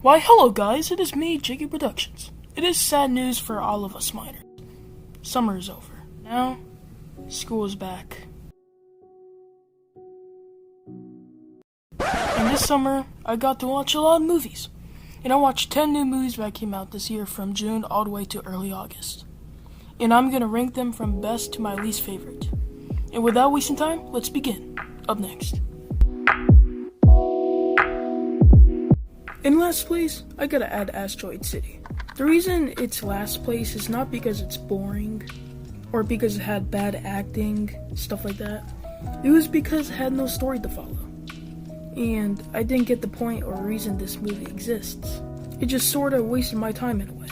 Why, hello guys, it is me, Jiggy Productions. It is sad news for all of us minors. Summer is over. Now, school is back. And this summer, I got to watch a lot of movies. And I watched 10 new movies that came out this year from June all the way to early August. And I'm gonna rank them from best to my least favorite. And without wasting time, let's begin. Up next. In last place, I gotta add Asteroid City. The reason it's last place is not because it's boring, or because it had bad acting, stuff like that. It was because it had no story to follow. And I didn't get the point or reason this movie exists. It just sorta wasted my time in a way.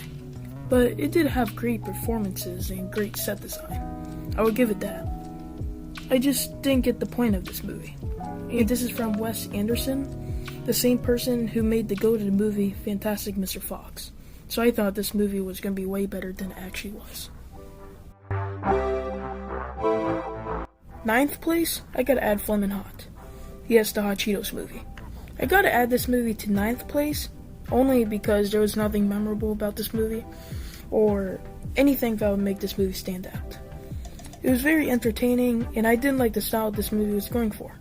But it did have great performances and great set design. I would give it that. I just didn't get the point of this movie. And this is from Wes Anderson, the same person who made the go-to movie Fantastic Mr. Fox. So I thought this movie was going to be way better than it actually was. 9th place, I gotta add Flamin Hot. Yes, the Hot Cheetos movie. I gotta add this movie to 9th place, only because there was nothing memorable about this movie, or anything that would make this movie stand out. It was very entertaining, and I didn't like the style this movie was going for.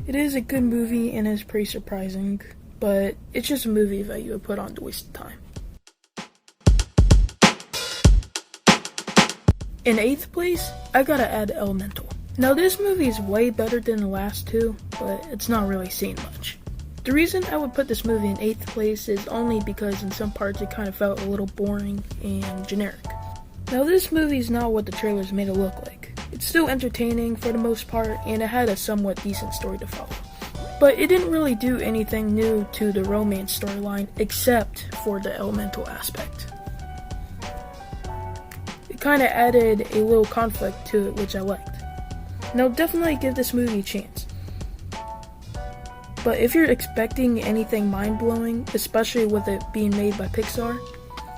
It is a good movie and is pretty surprising, but it's just a movie that you would put on to waste time. In 8th place, I gotta add Elemental. Now this movie is way better than the last two, but it's not really saying much. The reason I would put this movie in 8th place is only because in some parts it kind of felt a little boring and generic. Now this movie is not what the trailers made it look like. It's still entertaining for the most part, and it had a somewhat decent story to follow. But it didn't really do anything new to the romance storyline, except for the elemental aspect. It kinda added a little conflict to it, which I liked. Now definitely give this movie a chance. But if you're expecting anything mind-blowing, especially with it being made by Pixar,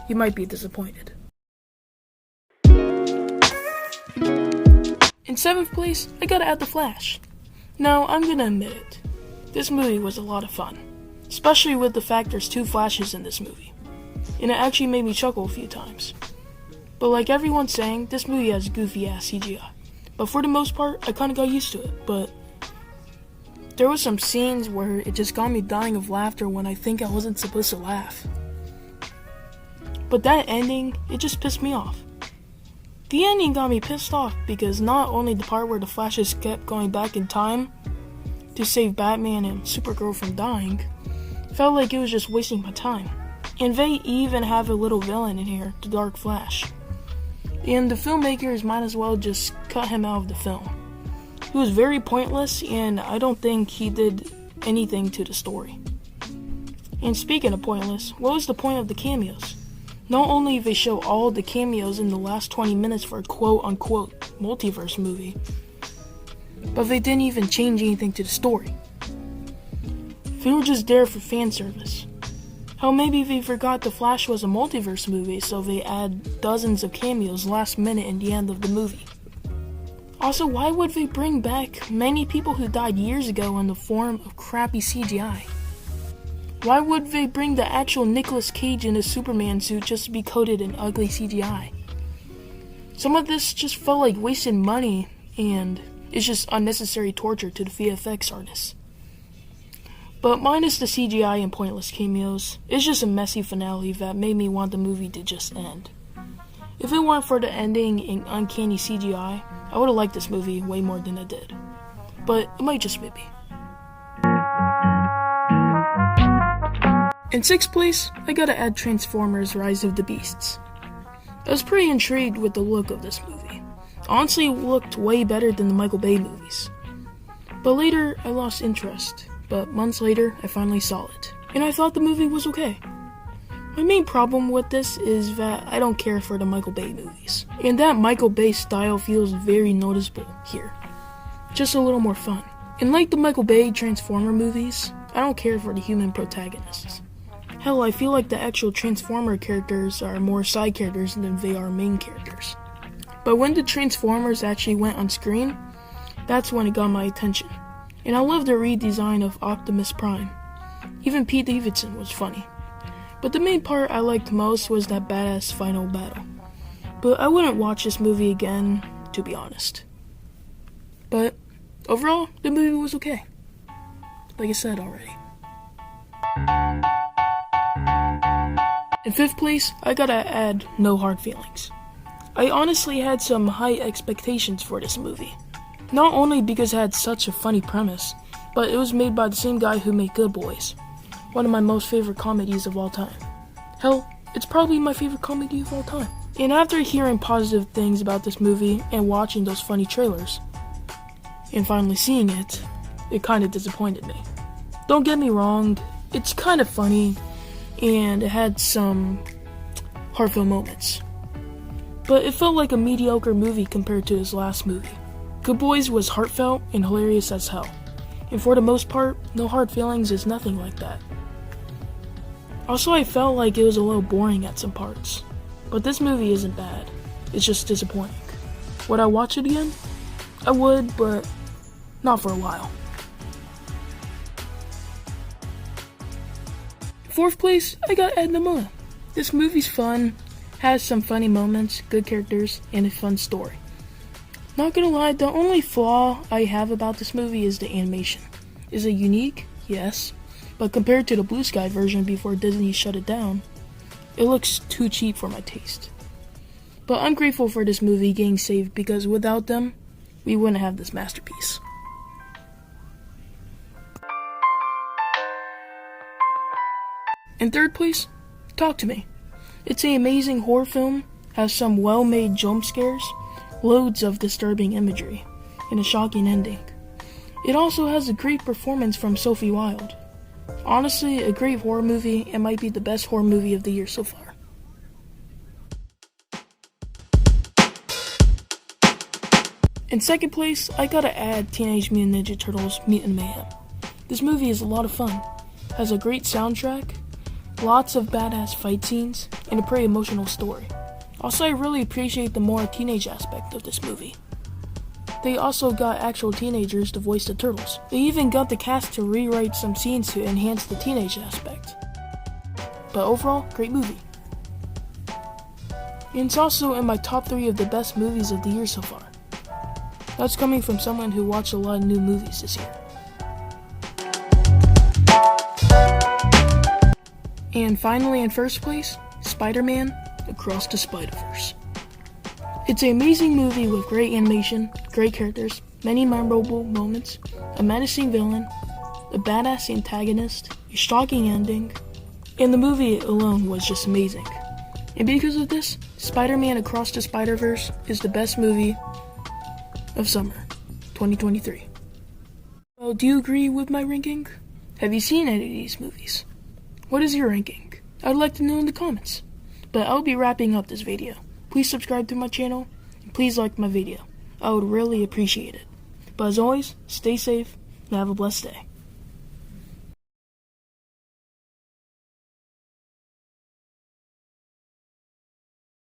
you might be disappointed. In 7th place, I gotta add The Flash. Now, I'm gonna admit it. This movie was a lot of fun. Especially with the fact there's 2 Flashes in this movie. And it actually made me chuckle a few times. But like everyone's saying, this movie has goofy ass CGI. But for the most part, I kinda got used to it. But there was some scenes where it just got me dying of laughter when I think I wasn't supposed to laugh. But that ending, it just pissed me off. The ending got me pissed off because not only the part where the Flashes kept going back in time to save Batman and Supergirl from dying, felt like it was just wasting my time. And they even have a little villain in here, the Dark Flash. And the filmmakers might as well just cut him out of the film. He was very pointless, and I don't think he did anything to the story. And speaking of pointless, what was the point of the cameos? Not only they show all the cameos in the last 20 minutes for a quote-unquote multiverse movie, but they didn't even change anything to the story. They were just there for fan service. Hell, maybe they forgot The Flash was a multiverse movie, so they add dozens of cameos last minute in the end of the movie. Also, why would they bring back many people who died years ago in the form of crappy CGI? Why would they bring the actual Nicolas Cage in a Superman suit just to be coated in ugly CGI? Some of this just felt like wasted money, and it's just unnecessary torture to the VFX artists. But minus the CGI and pointless cameos, it's just a messy finale that made me want the movie to just end. If it weren't for the ending and uncanny CGI, I would have liked this movie way more than I did. But it might just be me. In 6th place, I gotta add Transformers: Rise of the Beasts. I was pretty intrigued with the look of this movie. Honestly, it looked way better than the Michael Bay movies. But later, I lost interest. But months later, I finally saw it. And I thought the movie was okay. My main problem with this is that I don't care for the Michael Bay movies. And that Michael Bay style feels very noticeable here. Just a little more fun. And like the Michael Bay Transformer movies, I don't care for the human protagonists. Hell, I feel like the actual Transformer characters are more side characters than they are main characters. But when the Transformers actually went on screen, that's when it got my attention. And I love the redesign of Optimus Prime. Even Pete Davidson was funny. But the main part I liked most was that badass final battle. But I wouldn't watch this movie again, to be honest. But overall, the movie was okay. Like I said already. In 5th place, I gotta add No Hard Feelings. I honestly had some high expectations for this movie. Not only because it had such a funny premise, but it was made by the same guy who made Good Boys, one of my most favorite comedies of all time. Hell, it's probably my favorite comedy of all time. And after hearing positive things about this movie and watching those funny trailers, and finally seeing it, it kinda disappointed me. Don't get me wrong, it's kinda funny, and it had some heartfelt moments. But it felt like a mediocre movie compared to his last movie. Good Boys was heartfelt and hilarious as hell. And for the most part, No Hard Feelings is nothing like that. Also, I felt like it was a little boring at some parts. But this movie isn't bad. It's just disappointing. Would I watch it again? I would, but not for a while. 4th place, I got Nimona. This movie's fun, has some funny moments, good characters, and a fun story. Not gonna lie, the only flaw I have about this movie is the animation. Is it unique? Yes. But compared to the Blue Sky version before Disney shut it down, it looks too cheap for my taste. But I'm grateful for this movie getting saved because without them, we wouldn't have this masterpiece. In 3rd place, Talk to Me. It's an amazing horror film, has some well-made jump scares, loads of disturbing imagery, and a shocking ending. It also has a great performance from Sophie Wilde. Honestly, a great horror movie and might be the best horror movie of the year so far. In 2nd place, I gotta add Teenage Mutant Ninja Turtles Mutant Mayhem. This movie is a lot of fun, has a great soundtrack, lots of badass fight scenes, and a pretty emotional story. Also, I really appreciate the more teenage aspect of this movie. They also got actual teenagers to voice the turtles. They even got the cast to rewrite some scenes to enhance the teenage aspect. But overall, great movie. And it's also in my top 3 of the best movies of the year so far. That's coming from someone who watched a lot of new movies this year. And finally, in 1st place, Spider-Man Across the Spiderverse. It's an amazing movie with great animation, great characters, many memorable moments, a menacing villain, a badass antagonist, a shocking ending, and the movie alone was just amazing. And because of this, Spider-Man Across the Spiderverse is the best movie of summer 2023. Well, do you agree with my ranking? Have you seen any of these movies? What is your ranking? I'd like to know in the comments. But I'll be wrapping up this video. Please subscribe to my channel, and please like my video. I would really appreciate it. But as always, stay safe, and have a blessed day.